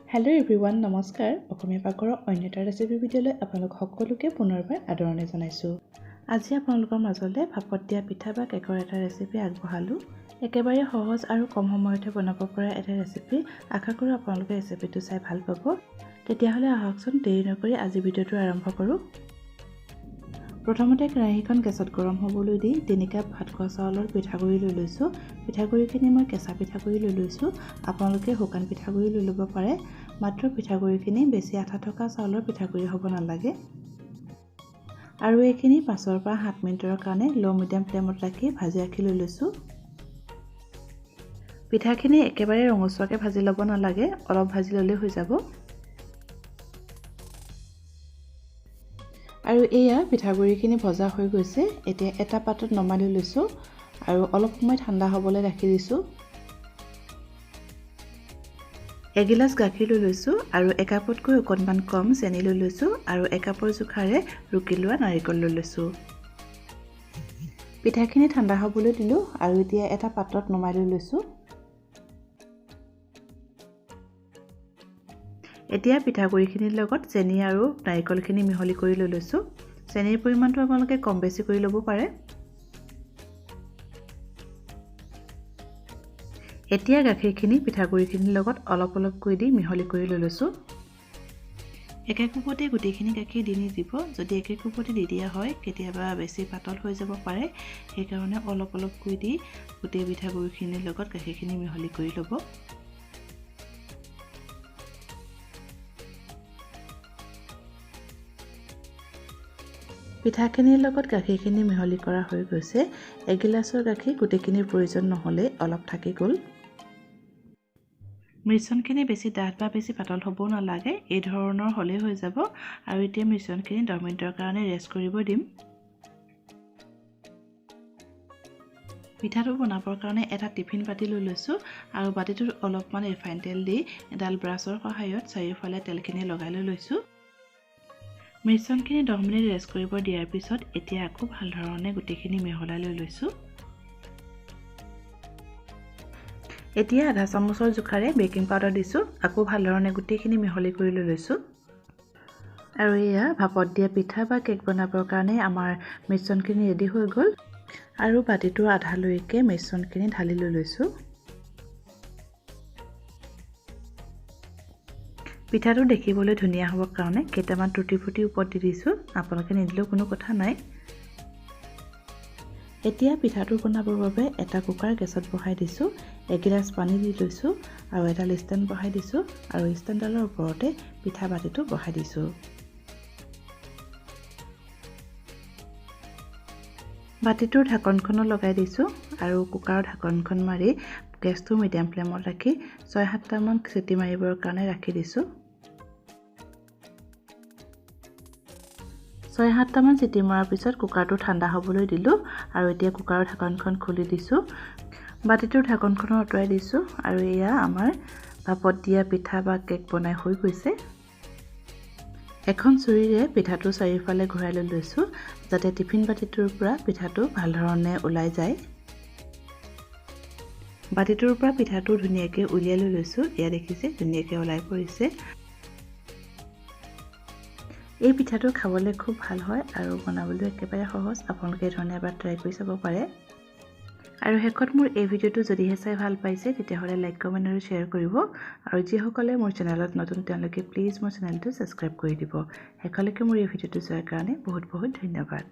Hello everyone नमस्कार অসমীয়া পাকৰৰ অন্য এটা ৰেচিপি ভিডিঅ'লৈ আপোনালোক সকলোকে পুনৰবাৰ আদৰণি জনাইছোঁ। আজি আপোনালোকৰ মাজলৈ ভাপত দিয়া পিঠা বা কেকৰ এটা ৰেচিপি আগবঢ়ালোঁ। একেবাৰে সহজ আৰু কম সময়তে বনাব পৰা এটা ৰেচিপি। আশা কৰোঁ আপোনালোকে ৰেচিপিটো চাই ভাল পাব। তেতিয়াহ'লে আহকচোন দেৰি নকৰি আজি ভিডিঅ'টো আৰম্ভ কৰোঁ। প্ৰথমতে কেৰাহীখন গেছত গৰম হ'বলৈ দি 3 কাপ ভাত খোৱা চাউলৰ পিঠাগুড়ি লৈ লৈছোঁ। পিঠাগুড়িখিনি মই কেঁচা পিঠাগুড়ি লৈ লৈছোঁ। আপোনালোকে শুকান পিঠাগুড়ি লৈ ল'ব পাৰে। মাত্ৰ পিঠাগুড়িখিনি বেছি আঠা থকা চাউলৰ পিঠাগুড়ি হ'ব নালাগে। আৰু এইখিনি 5 পৰা 7 মিনিটৰ কাৰণে লো মিডিয়াম ফ্লেমত ৰাখি ভাজি ৰাখি লৈ লৈছোঁ। পিঠাখিনি একেবাৰে ৰঙচুৱাকৈ ভাজি ল'ব নালাগে, অলপ ভাজি ল'লে হৈ যাব। আৰু এয়া পিঠাগুড়িখিনি ভজা হৈ গৈছে। এতিয়া এটা পাত্ৰত নমাই লৈ লৈছোঁ আৰু অলপ সময় ঠাণ্ডা হ'বলৈ ৰাখি দিছোঁ। এগিলাচ গাখীৰ লৈ লৈছোঁ আৰু একাপতকৈ অকণমান কম চেনি লৈ লৈছোঁ আৰু একাপৰ জোখাৰে ৰুকি লোৱা নাৰিকল লৈ লৈছোঁ। পিঠাখিনি ঠাণ্ডা হ'বলৈ দিলোঁ আৰু এতিয়া এটা পাত্ৰত নমাই লৈ লৈছোঁ। এতিয়া পিঠাগুড়িখিনিৰ লগত চেনি আৰু নাৰিকলখিনি মিহলি কৰি লৈ লৈছোঁ। চেনিৰ পৰিমাণটো আপোনালোকে কম বেছি কৰি ল'ব পাৰে। এতিয়া গাখীৰখিনি পিঠাগুড়িখিনিৰ লগত অলপ অলপকৈ দি মিহলি কৰি লৈ লৈছোঁ। একে কোপতে গোটেইখিনি গাখীৰ দি নিদিব। যদি একে কোপতে দি দিয়া হয় কেতিয়াবা বেছি পাতল হৈ যাব পাৰে। সেইকাৰণে অলপ অলপকৈ দি গোটেই পিঠাগুড়িখিনিৰ লগত গাখীৰখিনি মিহলি কৰি ল'ব। পিঠাখিনিৰ লগত গাখীৰখিনি মিহলি কৰা হৈ গৈছে। এগিলাচৰ গাখীৰ গোটেইখিনিৰ প্ৰয়োজন নহ'লে অলপ থাকি গ'ল। মিশ্ৰণখিনি বেছি ডাঠ বা বেছি পাতল হ'বও নালাগে, এই ধৰণৰ হ'লেই হৈ যাব। আৰু এতিয়া মিশ্ৰণখিনি 10 মিনিটৰ কাৰণে ৰেষ্ট কৰিব দিম। পিঠাটো বনাবৰ কাৰণে এটা টিফিন বাতি লৈ লৈছোঁ আৰু বাতিটোত অলপমান ৰিফাইন তেল দি এডাল ব্ৰাছৰ সহায়ত চাৰিওফালে তেলখিনি লগাই লৈ লৈছোঁ। মিশ্ৰণখিনি 10 মিনিট ৰেষ্ট কৰিব দিয়াৰ পিছত এতিয়া আকৌ ভাল ধৰণে গোটেইখিনি মিহলাই লৈ লৈছোঁ। এতিয়া আধা চামুচৰ জোখাৰে বেকিং পাউডাৰ দিছোঁ। আকৌ ভাল ধৰণে গোটেইখিনি মিহলি কৰি লৈ লৈছোঁ। আৰু এয়া ভাপত দিয়া পিঠা বা কেক বনাবৰ কাৰণে আমাৰ মিশ্ৰণখিনি ৰেডি হৈ গ'ল। আৰু বাতিটোৰ আধালৈকে মিশ্ৰণখিনি ঢালি লৈ লৈছোঁ। পিঠাটো দেখিবলৈ ধুনীয়া হ'বৰ কাৰণে কেইটামান টুটি ফুটি ওপৰত দি দিছোঁ। আপোনালোকে নিদিলেও কোনো কথা নাই। এতিয়া পিঠাটো বনাবৰ বাবে এটা কুকাৰ গেছত বহাই দিছোঁ। এগিলাচ পানী দি লৈছোঁ আৰু এডাল ষ্টেণ্ড বহাই দিছোঁ আৰু ষ্টেণ্ডডালৰ ওপৰতে পিঠা বাতিটো বহাই দিছোঁ। বাতিটোৰ ঢাকনখনো লগাই দিছোঁ আৰু কুকাৰৰ ঢাকনখন মাৰি গেছটো মিডিয়াম ফ্লেমত ৰাখি 6-7টামান চিটি মাৰিবৰ কাৰণে ৰাখি দিছোঁ। 6-7টামান চিটি মৰাৰ পিছত কুকাৰটো ঠাণ্ডা হ'বলৈ দিলোঁ আৰু এতিয়া কুকাৰৰ ঢাকনখন খুলি দিছোঁ। বাতিটোৰ ঢাকনখন আঁতৰাই দিছোঁ আৰু এয়া আমাৰ ভাপত দিয়া পিঠা বা কেক বনাই হৈ গৈছে। এখন চুৰিৰে পিঠাটো চাৰিওফালে ঘূৰাই লৈ লৈছোঁ যাতে টিফিন বাতিটোৰ পৰা পিঠাটো ভাল ধৰণে ওলাই যায়। বাতিটোৰ পৰা পিঠাটো ধুনীয়াকৈ উলিয়াই লৈ লৈছোঁ। এয়া দেখিছে ধুনীয়াকৈ ওলাই পৰিছে। এই পিঠাটো খাবলৈ খুব ভাল হয় আৰু বনাবলৈ একেবাৰে সহজ। আপোনালোকে এই ধৰণে এবাৰ ট্ৰাই কৰি চাব পাৰে। আৰু শেষত মোৰ এই ভিডিঅ'টো যদিহে চাই ভাল পাইছে তেতিয়াহ'লে লাইক কমেণ্ট আৰু শ্বেয়াৰ কৰিব। আৰু যিসকলে মোৰ চেনেলত নতুন তেওঁলোকে প্লিজ মোৰ চেনেলটো ছাবস্ক্ৰাইব কৰি দিব। শেষলৈকে মোৰ এই ভিডিঅ'টো চোৱাৰ কাৰণে বহুত বহুত ধন্যবাদ।